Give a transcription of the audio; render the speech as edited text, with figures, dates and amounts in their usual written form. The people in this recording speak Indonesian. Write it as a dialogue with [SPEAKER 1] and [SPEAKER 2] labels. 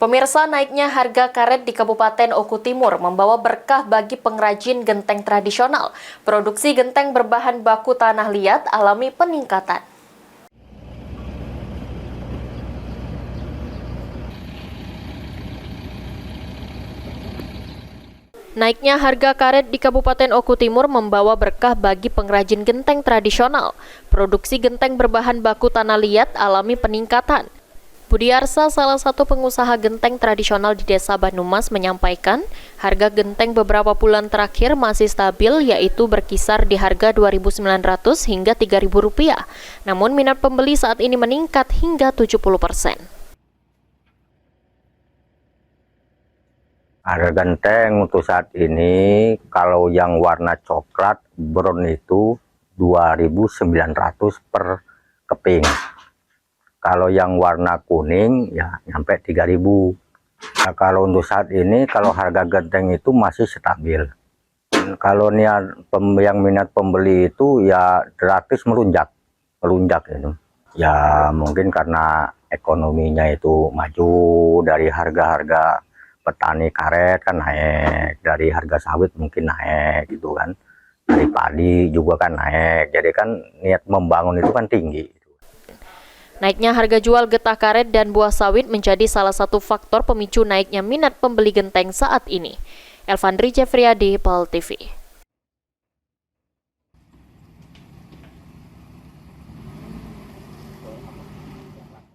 [SPEAKER 1] Pemirsa, naiknya harga karet di Kabupaten Oku Timur membawa berkah bagi pengrajin genteng tradisional. Produksi genteng berbahan baku tanah liat alami peningkatan. Naiknya harga karet di Kabupaten Oku Timur membawa berkah bagi pengrajin genteng tradisional. Produksi genteng berbahan baku tanah liat alami peningkatan. Budiarsa, salah satu pengusaha genteng tradisional di Desa Banumas, menyampaikan harga genteng beberapa bulan terakhir masih stabil, yaitu berkisar di harga Rp2.900 hingga Rp3.000. Namun minat pembeli saat ini meningkat hingga 70%.
[SPEAKER 2] Harga genteng untuk saat ini, kalau yang warna coklat brown itu Rp2.900 per keping. Kalau yang warna kuning ya sampai Rp3.000. Nah, kalau untuk saat ini, kalau harga genteng itu masih stabil. Kalau yang minat pembeli itu ya gratis melunjak itu. Ya mungkin karena ekonominya itu maju, dari harga-harga petani karet kan naik, dari harga sawit mungkin naik gitu kan, dari padi juga kan naik. Jadi kan niat membangun itu kan tinggi.
[SPEAKER 1] Naiknya harga jual getah karet dan buah sawit menjadi salah satu faktor pemicu naiknya minat pembeli genteng saat ini. Elvandri Jeffriyadi, PAL TV.